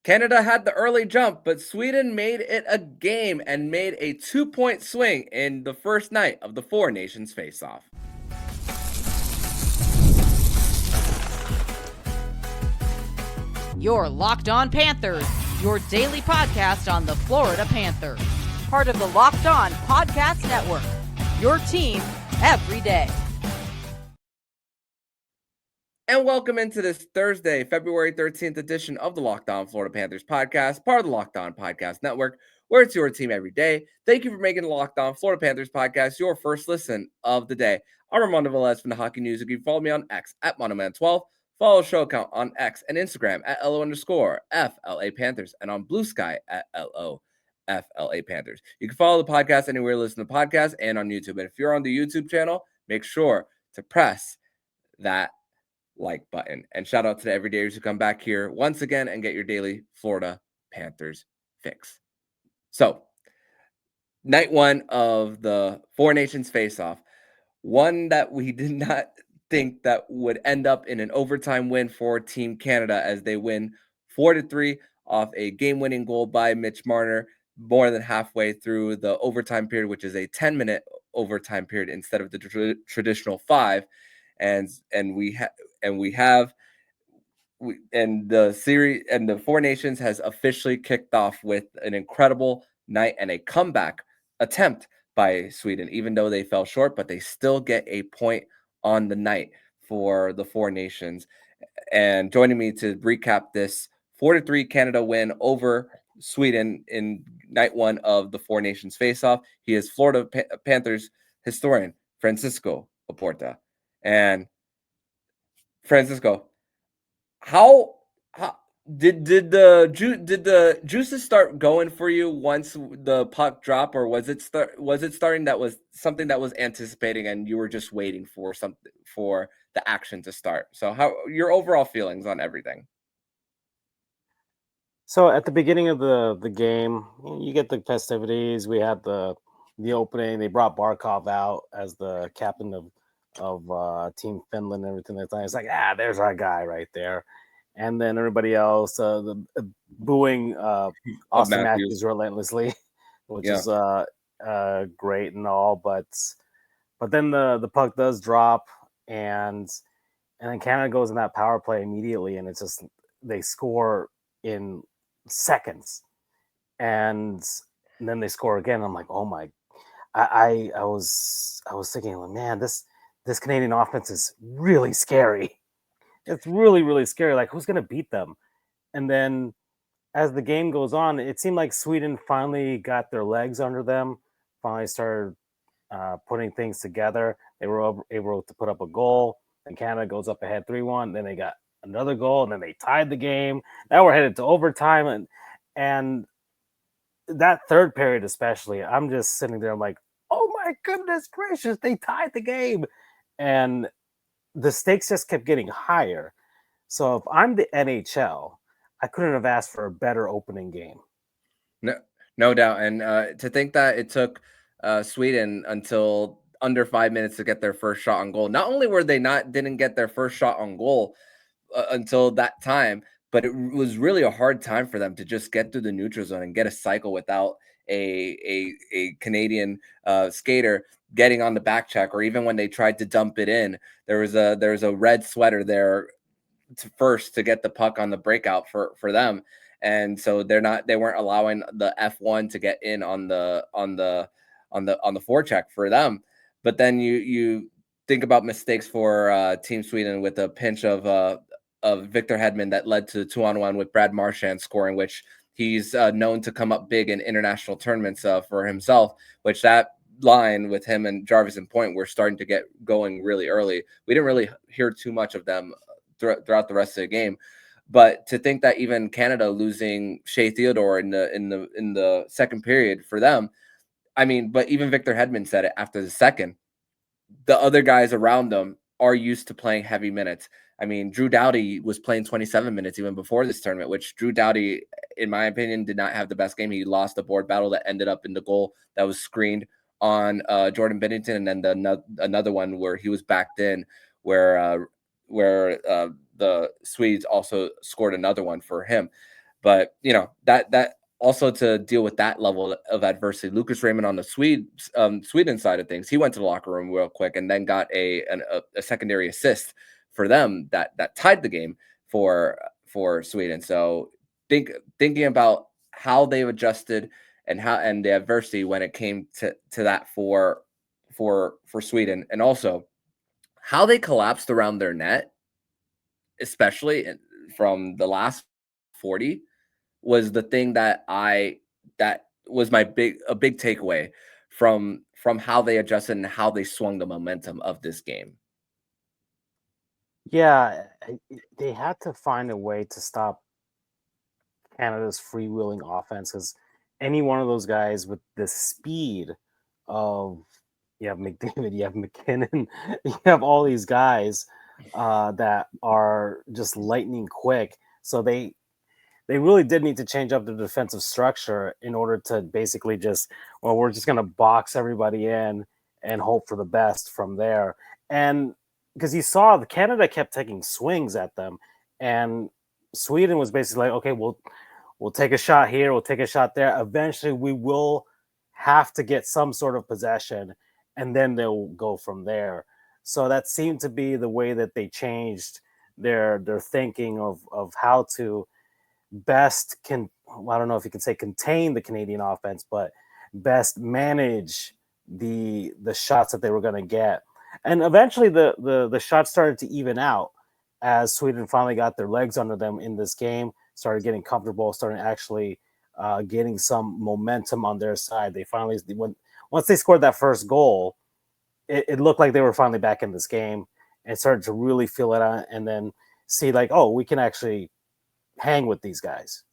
Canada had the early jump, but Sweden made it a game and made a 2-point swing in the first night of the Four Nations face-off. You're Locked On Panthers, your daily podcast on the Florida Panthers. Part of the Locked On Podcast Network, your team every day. And welcome into this Thursday, February 13th edition of the Locked On Florida Panthers podcast, part of the Locked On Podcast Network, where it's your team every day. Thank you for making the Locked On Florida Panthers podcast your first listen of the day. I'm Armando Velez from the Hockey News. You can follow me on X at Monoman12. Follow the show account on X and Instagram at LO_FLA Panthers and on Blue Sky at LOFLA Panthers. You can follow the podcast anywhere you listen to podcasts and on YouTube. And if you're on the YouTube channel, make sure to press that like button. And shout out to the everydayers who come back here once again and get your daily Florida Panthers fix. So, night one of the Four Nations face-off, one that we did not think that would end up in an overtime win for Team Canada as they win 4-3 off a game-winning goal by Mitch Marner more than halfway through the overtime period, which is a 10-minute overtime period instead of the traditional 5. And the series and the Four Nations has officially kicked off with an incredible night and a comeback attempt by Sweden, even though they fell short, but they still get a point on the night for the Four Nations. And joining me to recap this 4-3 Canada win over Sweden in night one of the Four Nations face-off, he is Florida Panthers historian Francisco Oporta. And Francisco, how did the juices start going for you once the puck dropped, or was it starting that was something that was anticipating and you were just waiting for something for the action to start? So how your overall feelings on everything? So at the beginning of the game, you get the festivities. We had the opening. They brought Barkov out as the captain of Team Finland and everything like that. It's like, there's our guy right there. And then everybody else booing Austin Matthews relentlessly, which is great and all. But then the puck does drop, and then Canada goes in that power play immediately, and it's just they score in seconds, and then they score again. I'm like, oh my! I was thinking, like, man, this Canadian offense is really scary. It's really, really scary. Like, who's going to beat them? And then as the game goes on, it seemed like Sweden finally got their legs under them, finally started putting things together. They were able to put up a goal, and Canada goes up ahead 3-1. Then they got another goal, and then they tied the game. Now we're headed to overtime. And that third period especially, I'm just sitting there, I'm like, oh my goodness gracious, they tied the game. And the stakes just kept getting higher. So if I'm the NHL, I couldn't have asked for a better opening game. No doubt. And to think that it took Sweden until under 5 minutes to get their first shot on goal. Not only were they didn't get their first shot on goal until that time, but it was really a hard time for them to just get through the neutral zone and get a cycle without a Canadian skater getting on the back check, or even when they tried to dump it in, there was a red sweater there first to get the puck on the breakout for them. And so they weren't allowing the F1 to get in on the forecheck for them. But then you think about mistakes for Team Sweden with a pinch of Victor Hedman that led to 2-on-1 with Brad Marchand scoring, which he's known to come up big in international tournaments for himself, which that line with him and Jarvis and Point were starting to get going really early. We didn't really hear too much of them throughout the rest of the game. But to think that even Canada losing Shea Theodore in the second period for them, I mean, but even Victor Hedman said it after the second, the other guys around them are used to playing heavy minutes. I mean, Drew Doughty was playing 27 minutes even before this tournament, which Drew Doughty, in my opinion, did not have the best game. He lost a board battle that ended up in the goal that was screened on Jordan Binnington, and then another one where he was backed in, where the Swedes also scored another one for him. But that also, to deal with that level of adversity, Lucas Raymond on the Sweden side of things, he went to the locker room real quick and then got a secondary assist for them that tied the game for Sweden. So thinking about how they've adjusted and the adversity when it came to that for Sweden, and also how they collapsed around their net, especially from the last 40, was the thing that was a big takeaway from how they adjusted and how they swung the momentum of this game. Yeah, they had to find a way to stop Canada's freewheeling offense, because any one of those guys with the speed of, you have McDavid, you have MacKinnon, you have all these guys that are just lightning quick. So they really did need to change up the defensive structure in order to basically we're just going to box everybody in and hope for the best from there. And because you saw Canada kept taking swings at them, and Sweden was basically like, okay, we'll take a shot here, we'll take a shot there. Eventually, we will have to get some sort of possession, and then they'll go from there. So that seemed to be the way that they changed their thinking of how to best I don't know if you can say contain the Canadian offense, but best manage the shots that they were going to get. And eventually the shots started to even out as Sweden finally got their legs under them in this game, started getting comfortable, starting actually getting some momentum on their side. They finally, once they scored that first goal, it looked like they were finally back in this game and started to really feel it out, and then see like, oh, we can actually hang with these guys.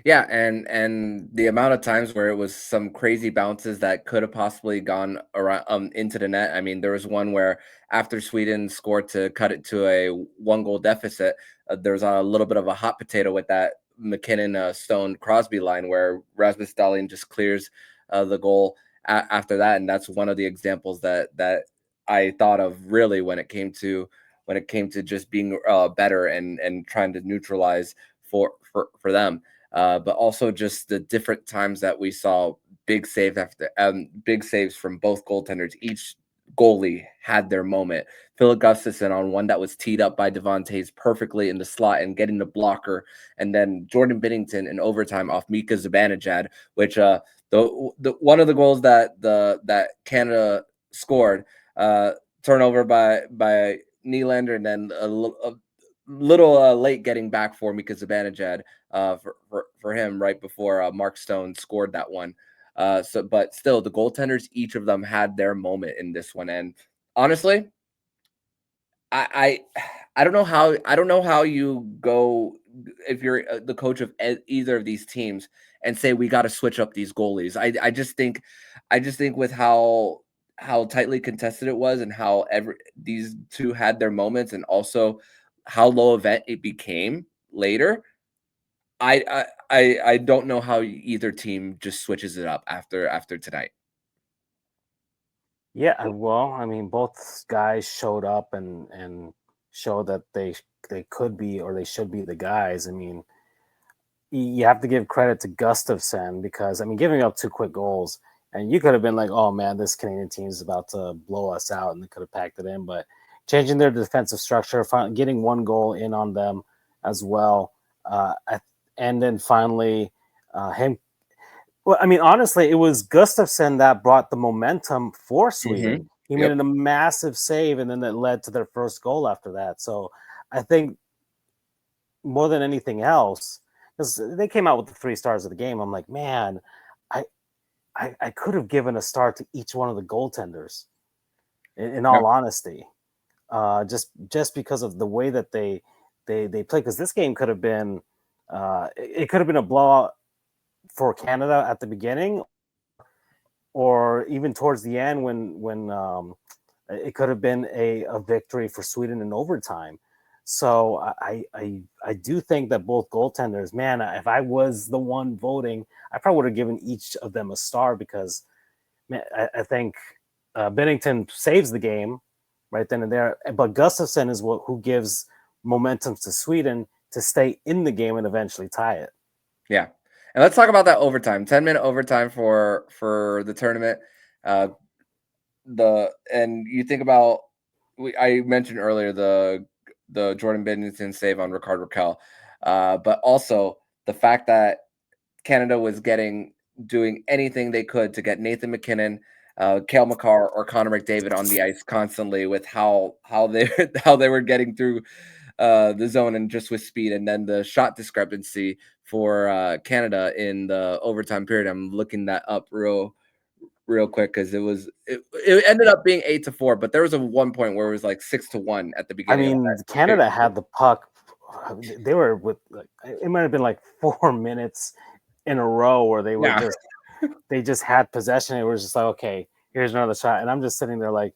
Yeah, and the amount of times where it was some crazy bounces that could have possibly gone around into the net. I mean, there was one where after Sweden scored to cut it to a 1-goal deficit, there was a little bit of a hot potato with that MacKinnon Stone Crosby line where Rasmus Dahlin just clears the goal after that, and that's one of the examples that I thought of really when it came to just being better and trying to neutralize for them. But also just the different times that we saw big saves from both goaltenders. Each goalie had their moment. Filip Gustavsson on one that was teed up by Devontae's perfectly in the slot and getting the blocker, and then Jordan Binnington in overtime off Mika Zibanejad, which the one of the goals that Canada scored, turnover by Nylander, and then a little late getting back for Mika Zibanejad for him right before Mark Stone scored that one. But still, the goaltenders, each of them had their moment in this one. And honestly, I don't know how you go if you're the coach of either of these teams and say we got to switch up these goalies. I just think with how tightly contested it was and how these two had their moments, and also how low event it became later. I don't know how either team just switches it up after tonight. Yeah, well, I mean, both guys showed up and showed that they could be, or they should be, the guys. I mean, you have to give credit to Gustafsson, because I mean, giving up 2 quick goals, and you could have been like, oh man, this Canadian team is about to blow us out, and they could have packed it in. But changing their defensive structure, getting 1 goal in on them as well, and then finally him. Well, I mean, honestly, it was Gustafsson that brought the momentum for Sweden. He made a massive save, and then that led to their first goal after that. So I think more than anything else, because they came out with the 3 stars of the game, I'm like, man, I could have given a star to each one of the goaltenders, in all honesty, just because of the way that they play. Because this game could have been, it could have been a blowout for Canada at the beginning, or even towards the end when it could have been a victory for Sweden in overtime. So I do think that both goaltenders, man, if I was the one voting, I probably would have given each of them a star, because man, I think Binnington saves the game right then and there, but Gustafsson is who gives momentum to Sweden, to stay in the game and eventually tie it. Yeah. And let's talk about that overtime. 10-minute overtime for the tournament. And you think about, I mentioned earlier the Jordan Binnington save on Ricard Raquel, but also the fact that Canada was doing anything they could to get Nathan MacKinnon, Cale Makar, or Connor McDavid on the ice constantly with how they were getting through the zone and just with speed, and then the shot discrepancy for Canada in the overtime period. I'm looking that up real quick because it ended up being 8-4, but there was a one point where it was like 6-1 at the I beginning. mean, Canada had the puck. They were with it might have been like 4 minutes in a row where they were they just had possession. It was just like, okay, here's another shot, and I'm just sitting there like,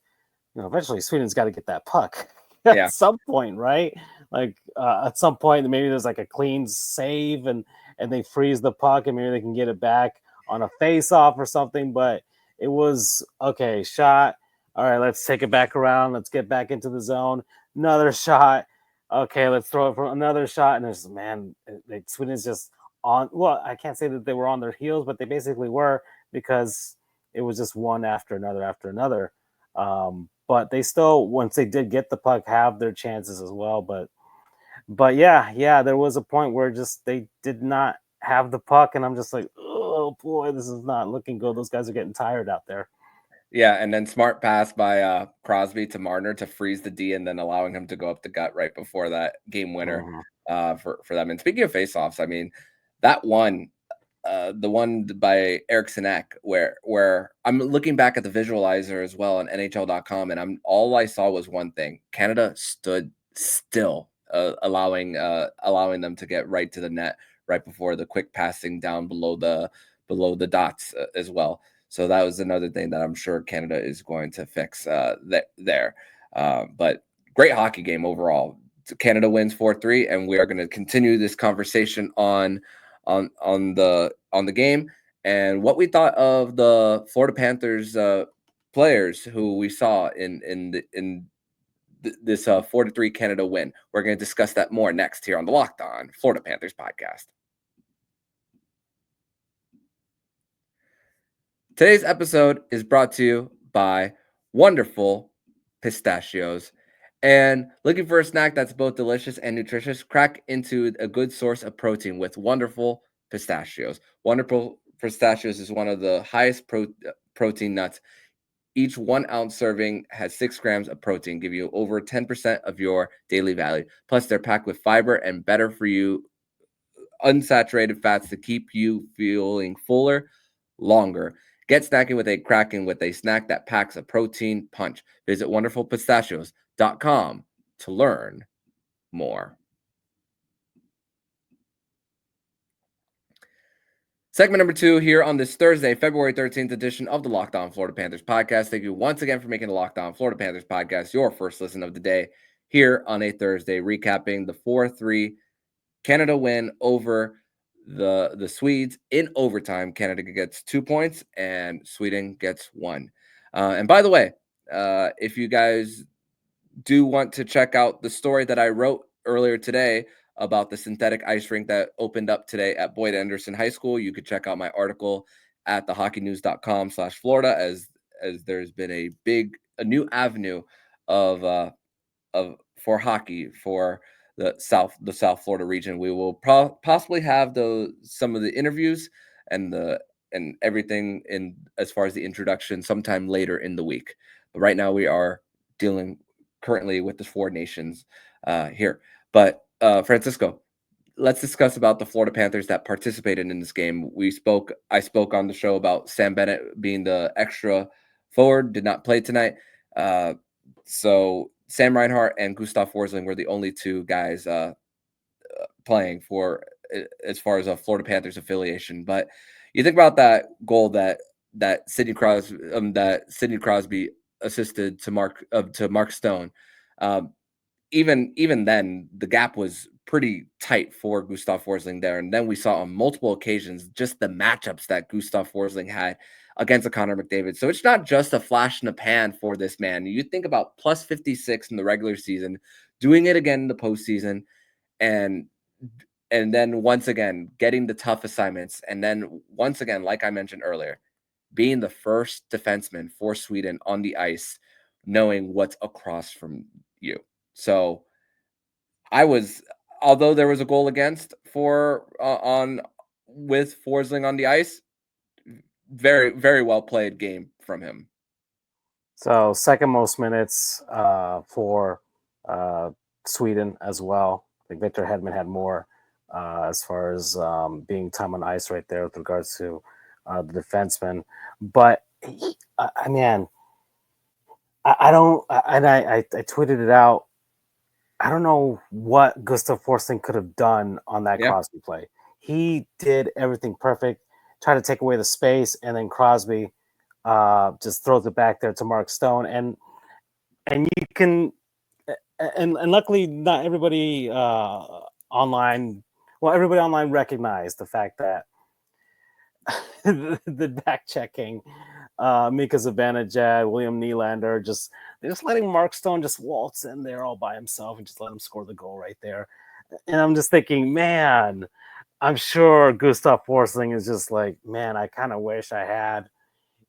eventually Sweden's got to get that puck at some point, right? Like at some point, maybe there's like a clean save and they freeze the puck and maybe they can get it back on a face-off or something. But it was okay, shot. All right, let's take it back around. Let's get back into the zone. Another shot. Okay, let's throw it for another shot. And there's Sweden's just on. Well, I can't say that they were on their heels, but they basically were because it was just one after another. But they still, once they did get the puck, have their chances as well. But yeah, there was a point where just they did not have the puck, and I'm just like, oh boy, this is not looking good. Those guys are getting tired out there. Yeah, and then smart pass by Crosby to Marner to freeze the D, and then allowing him to go up the gut right before that game winner for them. And speaking of faceoffs, I mean, that one, the one by Eriksson Ek, where I'm looking back at the visualizer as well on NHL.com, and all I saw was one thing: Canada stood still, allowing them to get right to the net right before the quick passing down below the dots as well. So that was another thing that I'm sure Canada is going to fix there. But great hockey game overall. Canada wins 4-3, and we are going to continue this conversation on the game and what we thought of the Florida Panthers players who we saw in this 4-3 Canada win. We're going to discuss that more next here on the Locked On Florida Panthers podcast. Today's episode is brought to you by Wonderful Pistachios. And looking for a snack that's both delicious and nutritious? Crack into a good source of protein with Wonderful Pistachios. Wonderful Pistachios is one of the highest protein nuts. Each 1 ounce serving has 6 grams of protein, give you over 10% of your daily value. Plus, they're packed with fiber and better for you unsaturated fats to keep you feeling fuller longer. Get snacking with a snack that packs a protein punch. Visit wonderfulpistachios.com to learn more. Segment number 2 here on this Thursday, February 13th edition of the Locked On Florida Panthers podcast. Thank you once again for making the Locked On Florida Panthers podcast your first listen of the day here on a Thursday, recapping the 4-3 Canada win over the Swedes in overtime. Canada gets 2 points and Sweden gets 1. And by the way, if you guys do want to check out the story that I wrote earlier today about the synthetic ice rink that opened up today at Boyd Anderson High School, you could check out my article at thehockeynews.com/Florida as there's been a new avenue of for hockey for the South Florida region. We will possibly have some of the interviews and everything in as far as the introduction sometime later in the week. But right now we are dealing currently with the 4 nations here. But Francisco, let's discuss about the Florida Panthers that participated in this game. I spoke on the show about Sam Bennett being the extra forward, did not play tonight. So Sam Reinhart and Gustav Forsling were the only 2 guys playing for as far as a Florida Panthers affiliation. But you think about that goal that Sidney Crosby assisted to Mark Stone. Even then, the gap was pretty tight for Gustav Forsling there. And then we saw on multiple occasions just the matchups that Gustav Forsling had against a Connor McDavid. So it's not just a flash in the pan for this man. You think about plus 56 in the regular season, doing it again in the postseason, and and then once again getting the tough assignments, and then once again, like I mentioned earlier, being the first defenseman for Sweden on the ice, knowing what's across from you. So I was, although there was a goal against for on with Forsling on the ice, very very well played game from him. So second most minutes for Sweden as well. I think Victor Hedman had more as far as being time on ice right there with regards to the defenseman. But man, I don't, and I tweeted it out. I don't know what Gustav Forsling could have done on that Yeah. Crosby play. He did everything perfect, tried to take away the space, and then Crosby just throws it back there to Mark Stone. And you can, and luckily not everybody online, everybody online recognized the fact that the back checking, Mika Zibanejad, William Nylander, they're just letting Mark Stone just waltz in there all by himself and just let him score the goal right there. And I'm just thinking, man, I'm sure Gustav Forsling is just like, man, I kind of wish I had,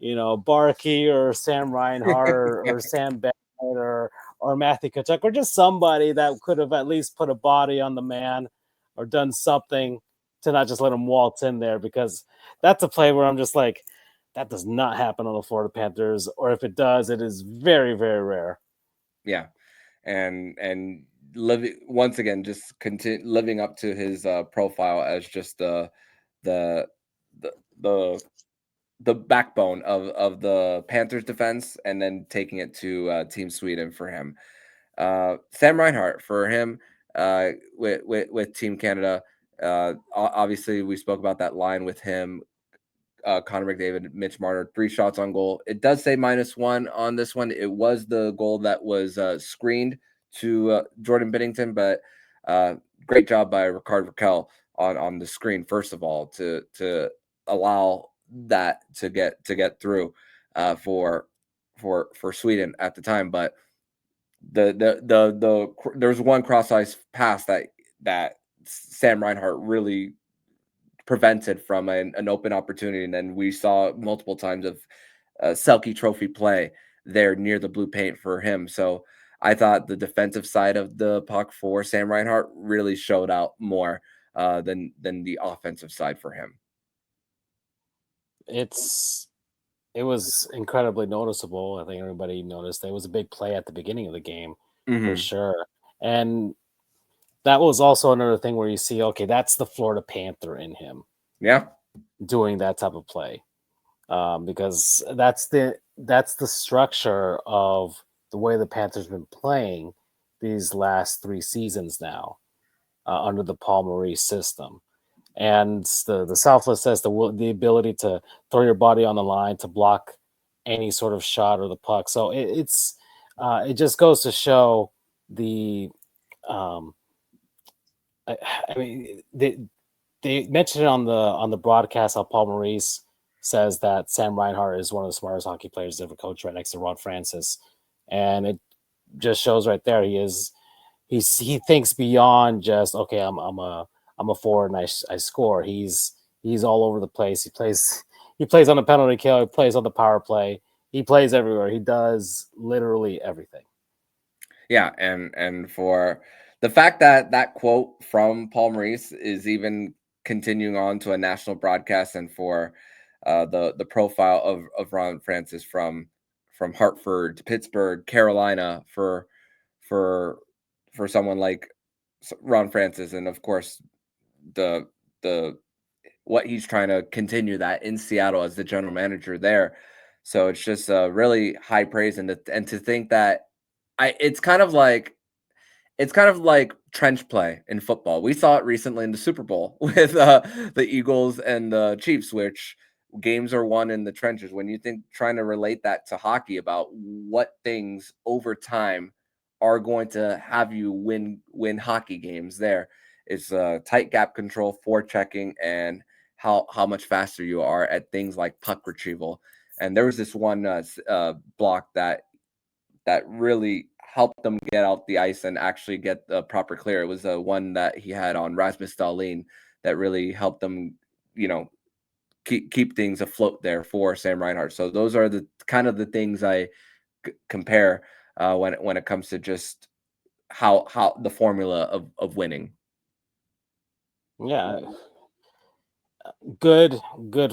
Barkey or Sam Reinhart or Sam Bennett or Matthew Tkachuk or just somebody that could have at least put a body on the man or done something to not just let him waltz in there, because that's a play where I'm just like, that does not happen on the Florida Panthers, or if it does, it is very, very rare. Yeah, and living once again, just continue living up to his profile as just the the the the backbone of the Panthers defense, and then taking it to Team Sweden for him. Sam Reinhart for him with Team Canada. Obviously, we spoke about that line with him, Connor McDavid, Mitch Marner, 3 shots on goal. It does say -1 on this one. It was the goal that was screened to Jordan Binnington, but great job by Ricard Raquel on the screen, first of all, to allow that to get through for Sweden at the time. But there's one cross ice pass that Sam Reinhart really prevented from an open opportunity, and then we saw multiple times of Selke Trophy play there near the blue paint for him. So I thought the defensive side of the puck for Sam Reinhart really showed out more than the offensive side for him. It was incredibly noticeable. I think everybody noticed it was a big play at the beginning of the game for sure. And that was also another thing where you see, okay, that's the Florida Panther in him. Yeah. Doing that type of play. Because that's the structure of the way the Panthers been playing these last 3 seasons now under the Paul Maurice system. And the selfless says the ability to throw your body on the line to block any sort of shot or the puck. So it just goes to show the I mean they mentioned it on the broadcast how Paul Maurice says that Sam Reinhart is one of the smartest hockey players ever coached, right next to Ron Francis, and it just shows right there he thinks beyond just, okay, I'm a forward and I score. He's all over the place. He plays on the penalty kill. He plays on the power play. He plays everywhere. He does literally everything. Yeah, and for the fact that that quote from Paul Maurice is even continuing on to a national broadcast, and for the profile of Ron Francis from Hartford to Pittsburgh, Carolina, for someone like Ron Francis, and of course the what he's trying to continue that in Seattle as the general manager there. So it's just really high praise, and to think that it's kind of like trench play in football. We saw it recently in the Super Bowl with the Eagles and the Chiefs, which games are won in the trenches. When you think trying to relate that to hockey, about what things over time are going to have you win hockey games, there is tight gap control, forechecking, and how much faster you are at things like puck retrieval. And there was this one block that really helped them get out the ice and actually get the proper clear. It was the one that he had on Rasmus Dahlin that really helped them, keep things afloat there for Sam Reinhart. So those are the kind of the things I compare when it comes to just how the formula of winning. Yeah, good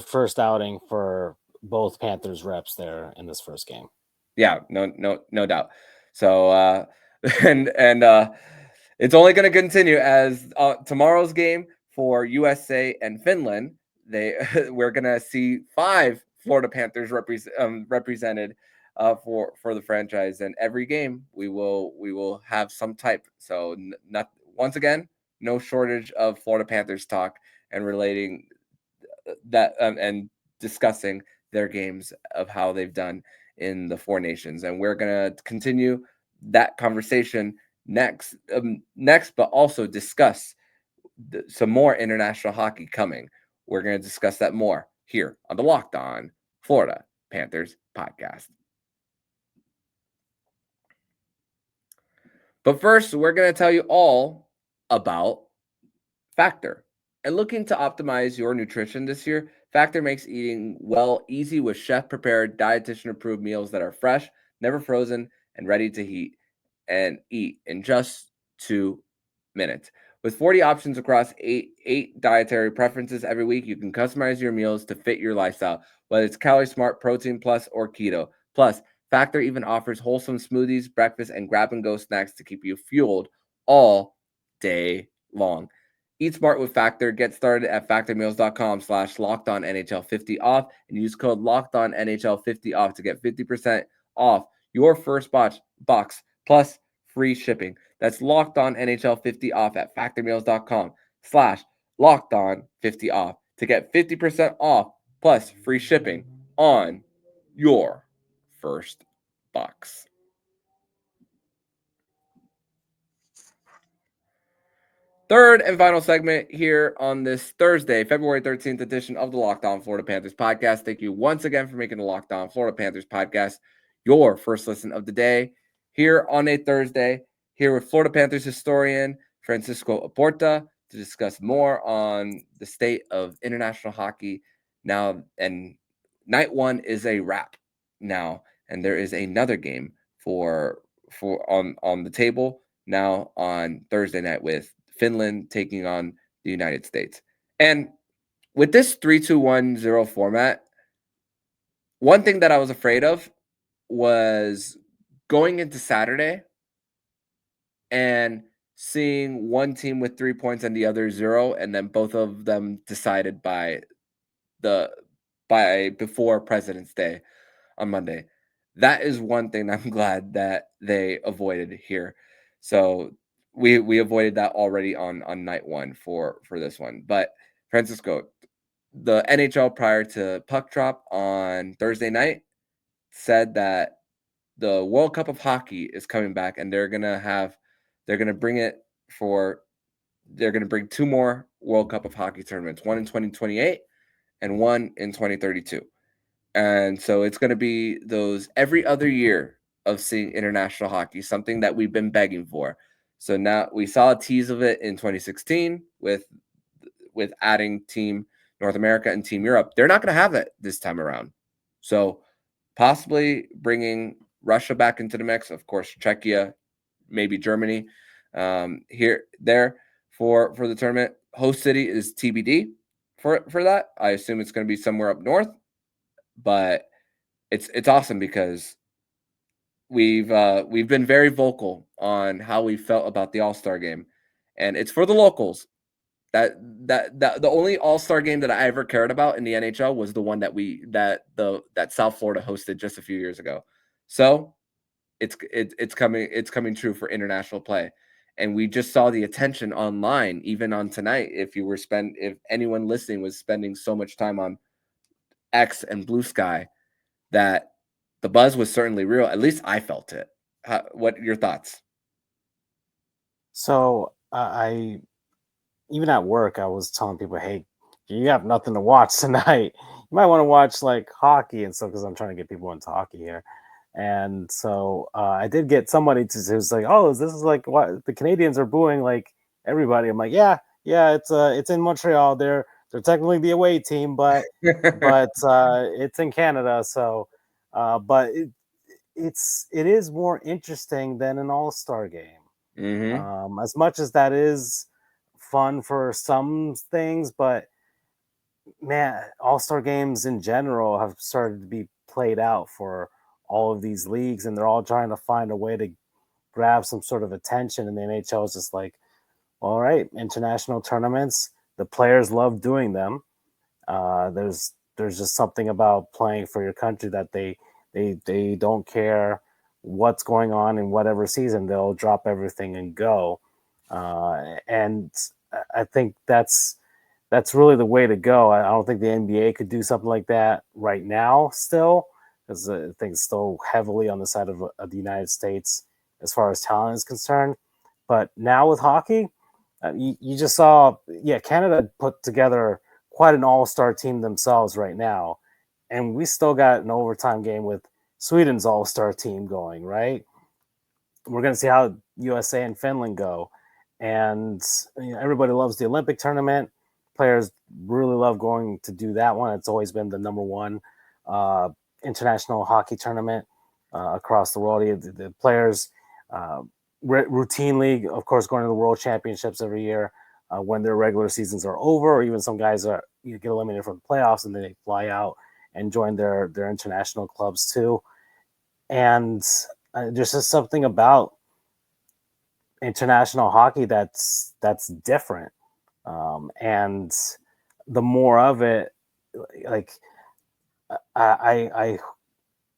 first outing for both Panthers reps there in this first game. Yeah, no doubt. So and it's only going to continue as tomorrow's game for USA and Finland. We're going to see 5 Florida Panthers represented for the franchise, and every game we will have some type. So not once again, no shortage of Florida Panthers talk and relating that and discussing their games of how they've done in the 4 nations. And we're going to continue that conversation next, but also discuss some more international hockey coming. We're going to discuss that more here on the Locked On Florida Panthers podcast. But first, we're going to tell you all about Factor. And looking to optimize your nutrition this year, Factor makes eating well easy with chef-prepared, dietitian-approved meals that are fresh, never frozen, and ready to heat and eat in just 2 minutes. With 40 options across eight dietary preferences every week, you can customize your meals to fit your lifestyle, whether it's Calorie Smart, Protein Plus, or Keto. Plus, Factor even offers wholesome smoothies, breakfast, and grab-and-go snacks to keep you fueled all day long. Eat smart with Factor. Get started at factormeals.com/LockedOnNHL50 off and use code LockedOnNHL50 off to get 50% off your first box plus free shipping. That's LockedOnNHL50 off at factormeals.com/LockedOn50 off to get 50% off plus free shipping on your first box. Third and final segment here on this Thursday, February 13th edition of the Locked On Florida Panthers podcast. Thank you once again for making the Locked On Florida Panthers podcast your first listen of the day here on a Thursday, here with Florida Panthers historian Francisco Oporta to discuss more on the state of international hockey now. And night 1 is a wrap now, and there is another game for on the table now on Thursday night with Finland taking on the United States. And with this 3-2-1-0 format, one thing that I was afraid of was going into Saturday and seeing one team with 3 points and the other 0, and then both of them decided by before President's Day on Monday. That is one thing I'm glad that they avoided here. So we avoided that already on night 1 for this one. But Francisco, the NHL prior to puck drop on Thursday night said that the World Cup of Hockey is coming back, and they're gonna bring 2 more World Cup of Hockey tournaments, one in 2028 and one in 2032. And so it's going to be those every other year of seeing international hockey, something that we've been begging for. So now we saw a tease of it in 2016 with adding Team North America and Team Europe. They're not going to have it this time around. So possibly bringing Russia back into the mix, of course, Czechia, maybe Germany there for the tournament. Host city is TBD for that. I assume it's going to be somewhere up north. But it's awesome because we've been very vocal on how we felt about the All-Star game, and it's for the locals. That the only All-Star game that I ever cared about in the NHL was the one that South Florida hosted just a few years ago. So it's coming true for international play. And we just saw the attention online, even on tonight. If anyone listening was spending so much time on X and Blue Sky, that the buzz was certainly real. At least I felt it. What are your thoughts? So I even at work, I was telling people, hey, you have nothing to watch tonight. You might want to watch like hockey and stuff because I'm trying to get people into hockey here. And so I did get somebody to who's like, "Oh, this is like what the Canadians are booing like everybody." I'm like, "Yeah, it's in Montreal. They're technically the away team, but it's in Canada. So, but it is more interesting than an All-Star game. Mm-hmm. As much as that is fun for some things, but man, All-Star games in general have started to be played out for all of these leagues, and they're all trying to find a way to grab some sort of attention. And the NHL is just like, all right, international tournaments, the players love doing them. There's just something about playing for your country that they don't care what's going on in whatever season. They'll drop everything and go. And I think that's really the way to go. I don't think the NBA could do something like that right now still, because I think it's still heavily on the side of the United States as far as talent is concerned. But now with hockey, you just saw, yeah, Canada put together quite an all-star team themselves right now, and we still got an overtime game with Sweden's all-star team going, right? We're going to see how USA and Finland go. And everybody loves the Olympic tournament. Players really love going to do that one. It's always been the number one uh, international hockey tournament across the world. The players routinely, of course, going to the World Championships every year when their regular seasons are over, or even some guys get eliminated from the playoffs and then they fly out and join their international clubs too. And there's just something about international hockey that's different, and the more of it, like I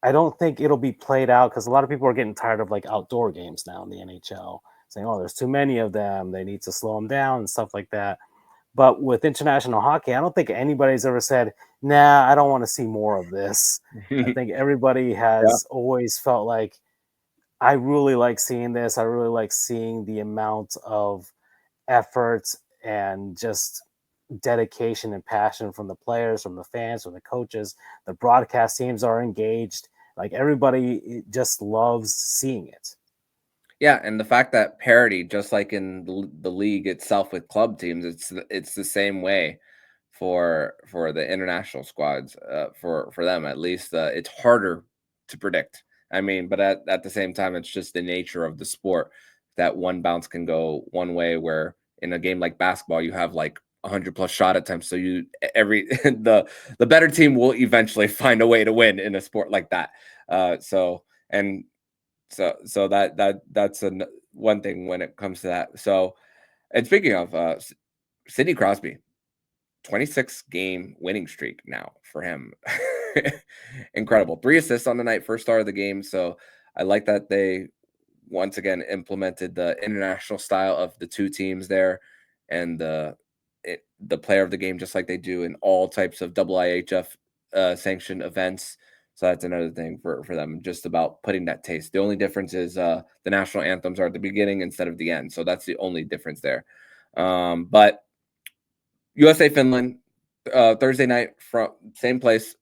don't think it'll be played out because a lot of people are getting tired of like outdoor games now in the NHL, saying, "Oh, there's too many of them. They need to slow them down and stuff like that." But with international hockey, I don't think anybody's ever said, "Nah, I don't want to see more of this." I think everybody Yeah. has always felt like, I really like seeing this. I really like seeing the amount of effort and just dedication and passion from the players, from the fans, from the coaches. The broadcast teams are engaged. Like everybody just loves seeing it. Yeah, and the fact that parity, just like in the league itself with club teams, it's the same way for the international squads. For them at least, it's harder to predict. I mean, but at the same time, it's just the nature of the sport that one bounce can go one way. Where in a game like basketball, you have like 100 plus shot attempts, so every the better team will eventually find a way to win in a sport like that. So and so that's one thing when it comes to that. So, and speaking of Sidney Crosby, 26 game winning streak now for him. Incredible. 3 assists on the night, first star of the game. So I like that they once again implemented the international style of the two teams there and the player of the game, just like they do in all types of IIHF sanctioned events. So that's another thing for them, just about putting that taste. The only difference is the national anthems are at the beginning instead of the end. So that's the only difference there. But USA Finland Thursday night from same place,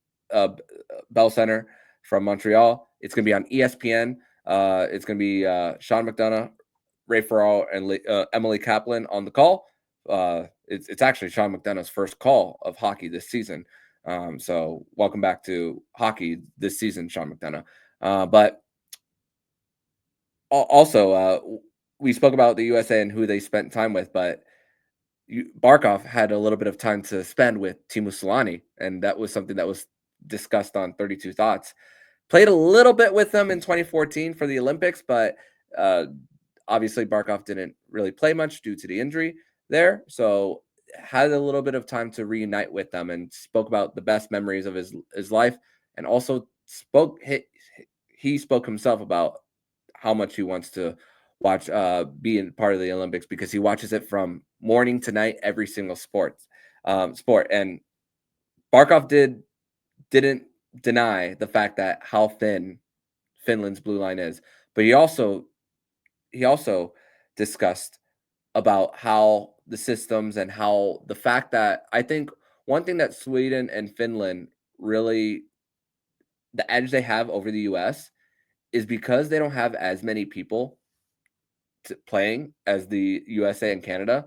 Bell Center from Montreal. It's going to be on ESPN. It's going to be Sean McDonough, Ray Farrell, and Emily Kaplan on the call. It's actually Sean McDonough's first call of hockey this season. So welcome back to hockey this season, Sean McDonough. But also, we spoke about the USA and who they spent time with, but Barkov had a little bit of time to spend with Teemu Selanne, and that was something that was discussed on 32 Thoughts. Played a little bit with them in 2014 for the Olympics, but obviously Barkov didn't really play much due to the injury there. So had a little bit of time to reunite with them and spoke about the best memories of his life, and also he spoke himself about how much he wants to watch being part of the Olympics because he watches it from morning to night every single sport. And Barkov didn't deny the fact that how thin Finland's blue line is, but he also discussed about how the systems and how the fact that I think one thing that Sweden and Finland really the edge they have over the US is because they don't have as many people playing as the USA and Canada.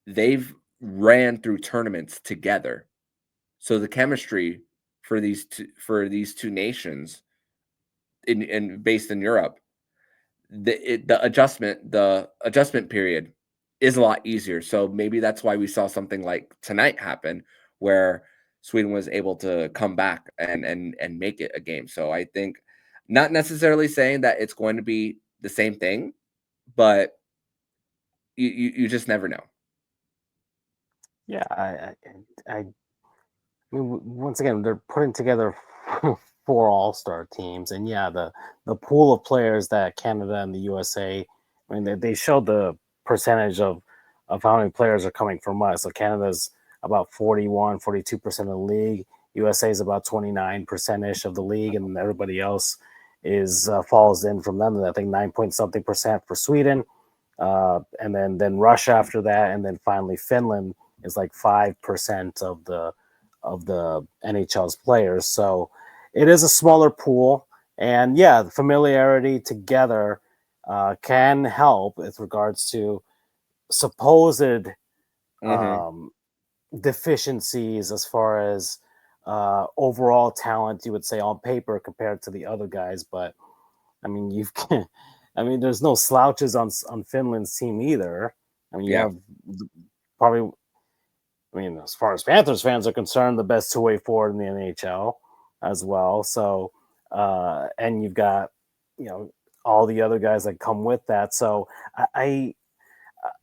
They've ran through tournaments together, so the chemistry for these two nations in based in Europe, the adjustment period is a lot easier. So maybe that's why we saw something like tonight happen, where Sweden was able to come back and make it a game. So I think, not necessarily saying that it's going to be the same thing, but you just never know. Yeah, I mean, once again, they're putting together 4 all-star teams, and yeah, the pool of players that Canada and the USA, I mean, they showed the percentage of how many players are coming from us. So Canada's about 42% of the league. USA is about 29% of the league, and everybody else is falls in from them. And I think 9-point-something% for Sweden, and then Russia after that, and then finally Finland is like 5% of the NHL's players. So it is a smaller pool, and yeah, the familiarity together can help with regards to supposed deficiencies as far as overall talent, you would say, on paper compared to the other guys. But I mean, there's no slouches on Finland's team either. I mean, you have probably, I mean, as far as Panthers fans are concerned, the best two-way forward in the NHL as well. So, and you've got, all the other guys that come with that. So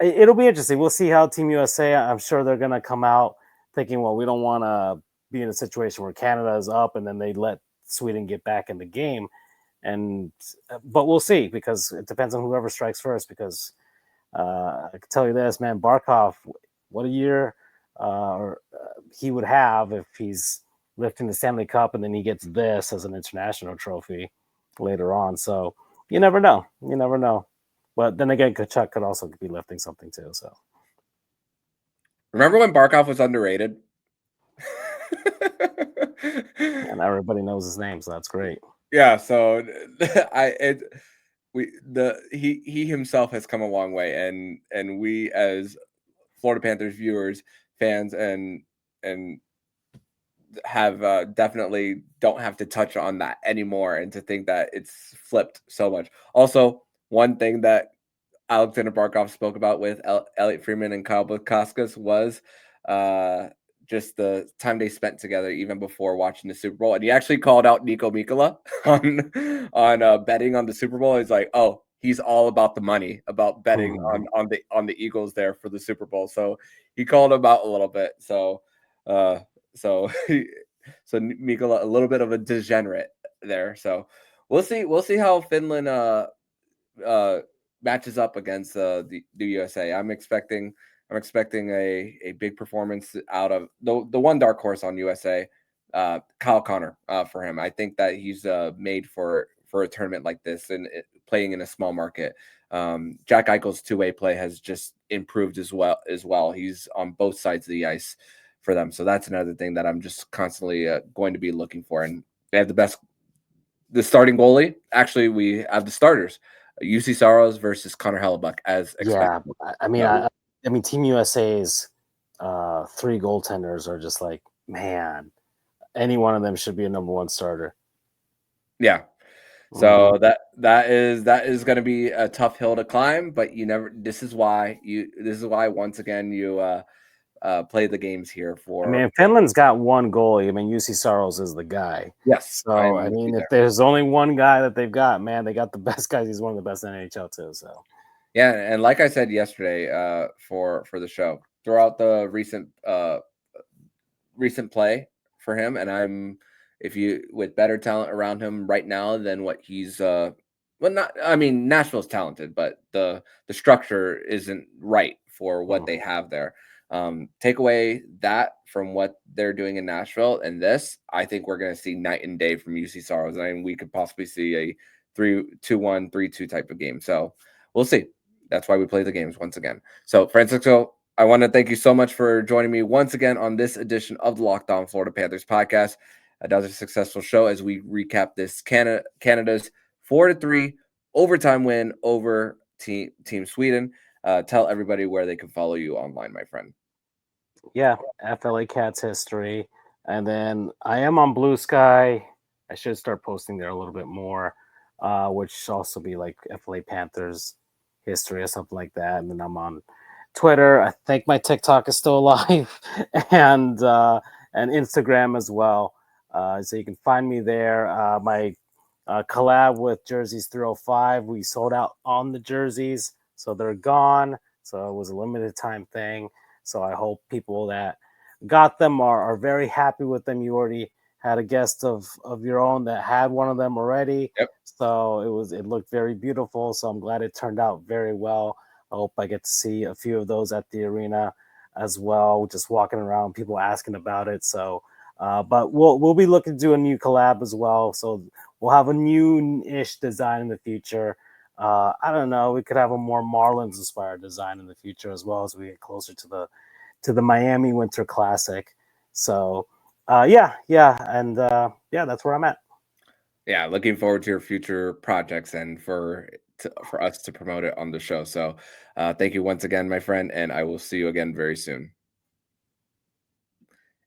it'll be interesting. We'll see how Team USA, I'm sure they're going to come out thinking, well, we don't want to be in a situation where Canada is up and then they let Sweden get back in the game. But we'll see, because it depends on whoever strikes first, because I can tell you this, man, Barkov, what a year he would have if he's lifting the Stanley Cup and then he gets this as an international trophy later on. So you never know. But then again, Kachuk could also be lifting something too. So remember when Barkov was underrated? And everybody knows his name, so that's great. Yeah, so he himself has come a long way, and we as Florida Panthers viewers, fans, and have definitely don't have to touch on that anymore, and to think that it's flipped so much. Also, one thing that Alexander Barkov spoke about with Elliot Friedman and Kyle Bukauskas was just the time they spent together even before watching the Super Bowl. And he actually called out Nico Mikkola on betting on the Super Bowl. He's like, oh, he's all about the money, about betting on the Eagles there for the Super Bowl. So he called him out a little bit. So Mikkola, a little bit of a degenerate there. So we'll see how Finland matches up against the USA. I'm expecting a big performance out of the one dark horse on USA, Kyle Connor, for him. I think that he's made for a tournament like this, and playing in a small market. Jack Eichel's two-way play has just improved as well. He's on both sides of the ice for them. So that's another thing that I'm just constantly going to be looking for. And they have the starting goalie. Actually, we have the starters. UC Saros versus Connor Hellebuck, as expected. Yeah, I mean, Team USA's 3 goaltenders are just like, man, any one of them should be a number 1 starter. Yeah. So that is going to be a tough hill to climb, but this is why once again you play the games here for. I mean, Finland's got 1 goalie. I mean, UC Saros is the guy. Yes. So I mean, if there's only one guy that they've got, man, they got the best guys. He's one of the best in NHL too. So yeah, and like I said yesterday, for the show, throughout the recent play for him, and with better talent around him right now than what he's Nashville's talented, but the structure isn't right for what they have there. Take away that from what they're doing in Nashville, and this, I think we're going to see night and day from UC Saros. I mean, we could possibly see a 3-2-1, 3-2 type of game. So we'll see. That's why we play the games once again. So, Francisco, I want to thank you so much for joining me once again on this edition of the Locked On Florida Panthers podcast. That was a successful show as we recap this Canada's 4-3 overtime win over Team Sweden. Tell everybody where they can follow you online, my friend. Yeah, FLA Cats History. And then I am on Blue Sky. I should start posting there a little bit more, which should also be like FLA Panthers History or something like that. And then I'm on Twitter. I think my TikTok is still alive, and Instagram as well. So you can find me there. My collab with Jerseys 305. We sold out on the jerseys, so they're gone. So it was a limited time thing. So I hope people that got them are very happy with them. You already had a guest of your own that had one of them already. Yep. So it looked very beautiful. So I'm glad it turned out very well. I hope I get to see a few of those at the arena as well, just walking around, people asking about it. So but we'll be looking to do a new collab as well. So we'll have a new-ish design in the future. I don't know. We could have a more Marlins inspired design in the future as well as we get closer to the Miami Winter Classic. So yeah, and that's where I'm at. Yeah, looking forward to your future projects and for us to promote it on the show. So thank you once again, my friend, and I will see you again very soon.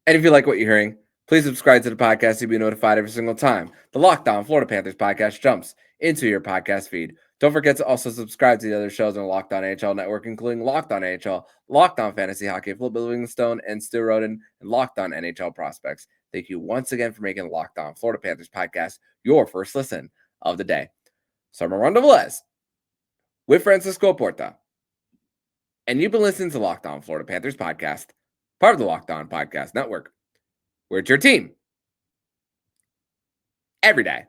And if you like what you're hearing, please subscribe to the podcast to be notified every single time the Locked On Florida Panthers podcast jumps into your podcast feed. Don't forget to also subscribe to the other shows on the Locked On NHL network, including Locked On NHL, Locked On Fantasy Hockey, Flip Livingstone, and Stu Roden, and Locked On NHL Prospects. Thank you once again for making Locked On Florida Panthers podcast your first listen of the day. So I'm Armando Velez with Francisco Oporta, and you've been listening to Locked On Florida Panthers podcast, part of the Locked On Podcast Network, where it's your team every day.